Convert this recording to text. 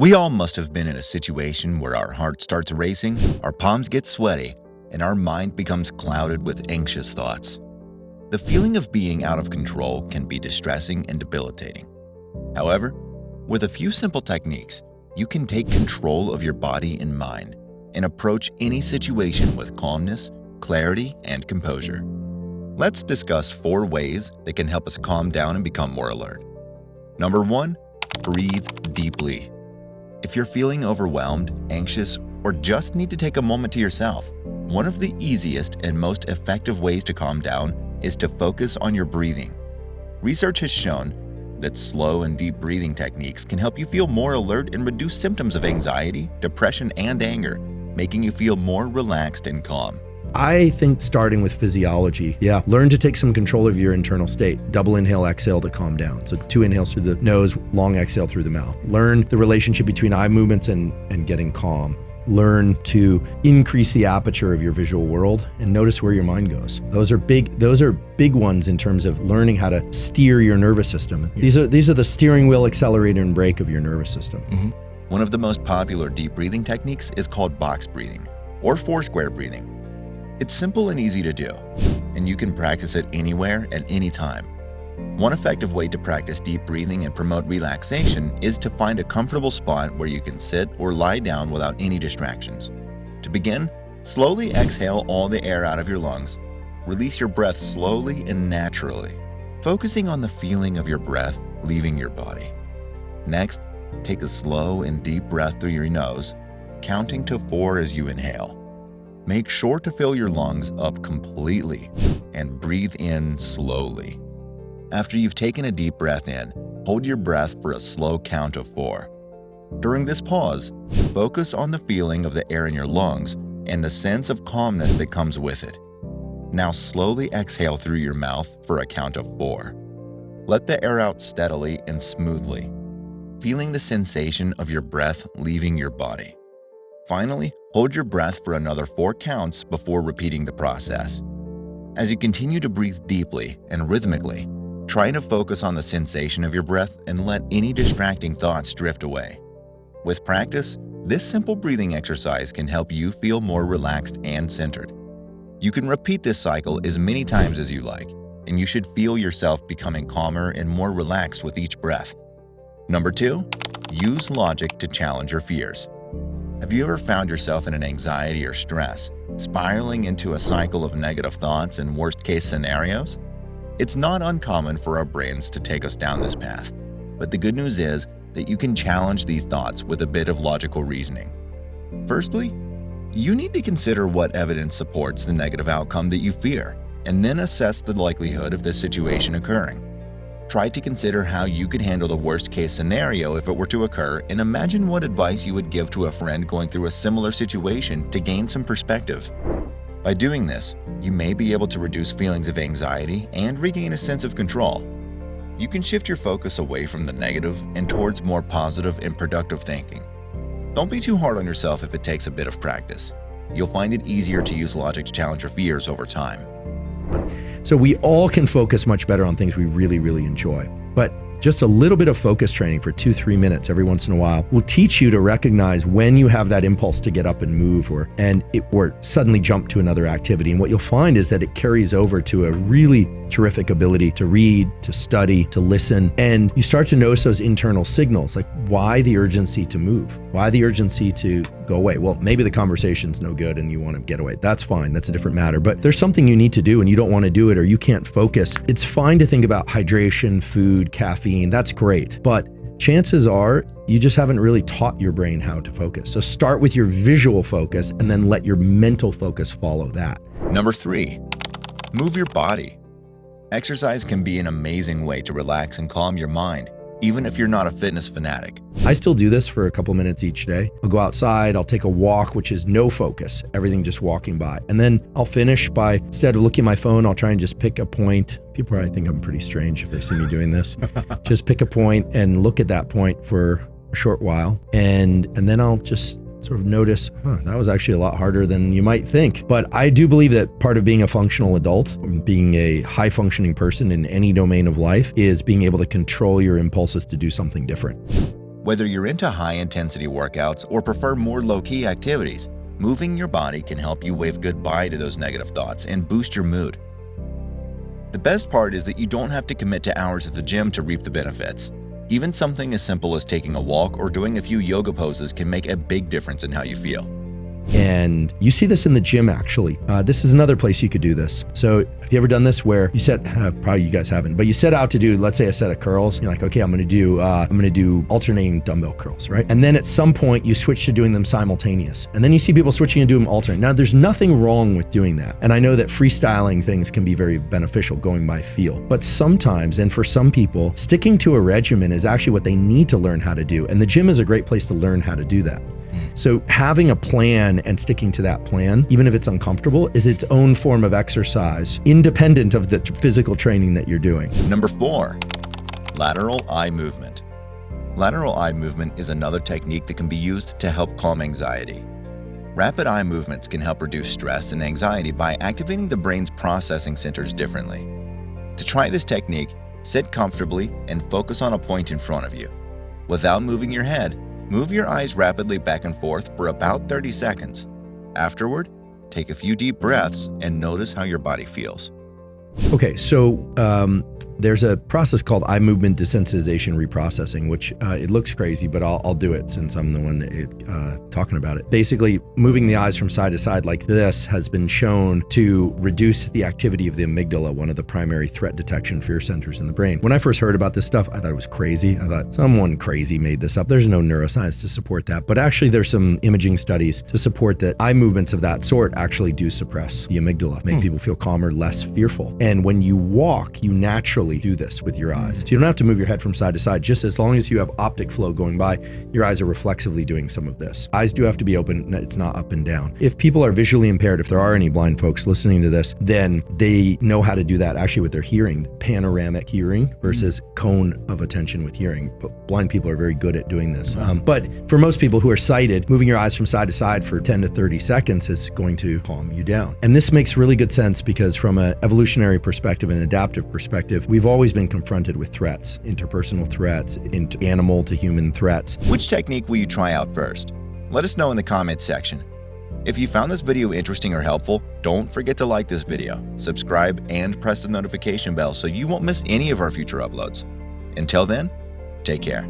We all must have been in a situation where our heart starts racing, our palms get sweaty, and our mind becomes clouded with anxious thoughts. The feeling of being out of control can be distressing and debilitating. However, with a few simple techniques, you can take control of your body and mind and approach any situation with calmness, clarity, and composure. Let's discuss 4 ways that can help us calm down and become more alert. Number 1, breathe deeply. If you're feeling overwhelmed, anxious, or just need to take a moment to yourself, one of the easiest and most effective ways to calm down is to focus on your breathing. Research has shown that slow and deep breathing techniques can help you feel more alert and reduce symptoms of anxiety, depression, and anger, making you feel more relaxed and calm. I think starting with physiology, learn to take some control of your internal state. Double inhale, exhale to calm down. So 2 inhales through the nose, long exhale through the mouth. Learn the relationship between eye movements and getting calm. Learn to increase the aperture of your visual world and notice where your mind goes. Those are big ones in terms of learning how to steer your nervous system. These are the steering wheel, accelerator, and brake of your nervous system. One of the most popular deep breathing techniques is called box breathing or 4-square breathing. It's simple and easy to do, and you can practice it anywhere at any time. One effective way to practice deep breathing and promote relaxation is to find a comfortable spot where you can sit or lie down without any distractions. To begin, slowly exhale all the air out of your lungs. Release your breath slowly and naturally, focusing on the feeling of your breath leaving your body. Next, take a slow and deep breath through your nose, counting to 4 as you inhale. Make sure to fill your lungs up completely and breathe in slowly. After you've taken a deep breath in, hold your breath for a slow count of 4. During this pause, focus on the feeling of the air in your lungs and the sense of calmness that comes with it. Now slowly exhale through your mouth for a count of 4. Let the air out steadily and smoothly, feeling the sensation of your breath leaving your body. Finally, hold your breath for another 4 counts before repeating the process. As you continue to breathe deeply and rhythmically, try to focus on the sensation of your breath and let any distracting thoughts drift away. With practice, this simple breathing exercise can help you feel more relaxed and centered. You can repeat this cycle as many times as you like, and you should feel yourself becoming calmer and more relaxed with each breath. Number 2, use logic to challenge your fears. Have you ever found yourself in an anxiety or stress, spiraling into a cycle of negative thoughts and worst-case scenarios? It's not uncommon for our brains to take us down this path, but the good news is that you can challenge these thoughts with a bit of logical reasoning. Firstly, you need to consider what evidence supports the negative outcome that you fear, and then assess the likelihood of this situation occurring. Try to consider how you could handle the worst-case scenario if it were to occur, and imagine what advice you would give to a friend going through a similar situation to gain some perspective. By doing this, you may be able to reduce feelings of anxiety and regain a sense of control. You can shift your focus away from the negative and towards more positive and productive thinking. Don't be too hard on yourself if it takes a bit of practice. You'll find it easier to use logic to challenge your fears over time. So we all can focus much better on things we really, really enjoy. But just a little bit of focus training for 2-3 minutes every once in a while will teach you to recognize when you have that impulse to get up and move or suddenly jump to another activity. And what you'll find is that it carries over to a really terrific ability to read, to study, to listen. And you start to notice those internal signals, like why the urgency to move? Why the urgency to go away? Well, maybe the conversation's no good and you want to get away. That's fine. That's a different matter. But there's something you need to do and you don't want to do it or you can't focus. It's fine to think about hydration, food, caffeine. That's great. But chances are you just haven't really taught your brain how to focus. So start with your visual focus and then let your mental focus follow that. Number 3, move your body. Exercise can be an amazing way to relax and calm your mind, even if you're not a fitness fanatic. I still do this for a couple minutes each day. I'll go outside, I'll take a walk, which is no focus, everything just walking by. And then I'll finish by, instead of looking at my phone, I'll try and just pick a point. People probably think I'm pretty strange if they see me doing this. Just pick a point and look at that point for a short while. And then I'll just sort of notice, that was actually a lot harder than you might think. But I do believe that part of being a functional adult, being a high functioning person in any domain of life, is being able to control your impulses to do something different. Whether you're into high-intensity workouts or prefer more low-key activities, moving your body can help you wave goodbye to those negative thoughts and boost your mood. The best part is that you don't have to commit to hours at the gym to reap the benefits. Even something as simple as taking a walk or doing a few yoga poses can make a big difference in how you feel. And you see this in the gym, actually. This is another place you could do this. So have you ever done this where you set, probably you guys haven't, but you set out to do, let's say, a set of curls. You're like, okay, I'm gonna do alternating dumbbell curls, right? And then at some point you switch to doing them simultaneous. And then you see people switching and doing them alternate. Now there's nothing wrong with doing that. And I know that freestyling things can be very beneficial, going by feel. But sometimes, and for some people, sticking to a regimen is actually what they need to learn how to do. And the gym is a great place to learn how to do that. So having a plan and sticking to that plan, even if it's uncomfortable, is its own form of exercise, independent of the physical training that you're doing. Number 4, lateral eye movement. Lateral eye movement is another technique that can be used to help calm anxiety. Rapid eye movements can help reduce stress and anxiety by activating the brain's processing centers differently. To try this technique, sit comfortably and focus on a point in front of you. Without moving your head, move your eyes rapidly back and forth for about 30 seconds. Afterward, take a few deep breaths and notice how your body feels. Okay, so there's a process called eye movement desensitization reprocessing, which it looks crazy, but I'll do it since I'm the one talking about it. Basically, moving the eyes from side to side like this has been shown to reduce the activity of the amygdala, one of the primary threat detection fear centers in the brain. When I first heard about this stuff, I thought it was crazy. I thought someone crazy made this up. There's no neuroscience to support that, but actually there's some imaging studies to support that eye movements of that sort actually do suppress the amygdala, make people feel calmer, less fearful. And when you walk, you naturally do this with your eyes. So you don't have to move your head from side to side. Just as long as you have optic flow going by, your eyes are reflexively doing some of this. Eyes do have to be open. It's not up and down. If people are visually impaired, if there are any blind folks listening to this, then they know how to do that actually with their hearing, panoramic hearing versus cone of attention with hearing. But blind people are very good at doing this. But for most people who are sighted, moving your eyes from side to side for 10 to 30 seconds is going to calm you down. And this makes really good sense because from an evolutionary perspective and adaptive perspective, we've always been confronted with threats, interpersonal threats, animal to human threats. Which technique will you try out first? Let us know in the comments section. If you found this video interesting or helpful, don't forget to like this video, subscribe, and press the notification bell so you won't miss any of our future uploads. Until then, take care.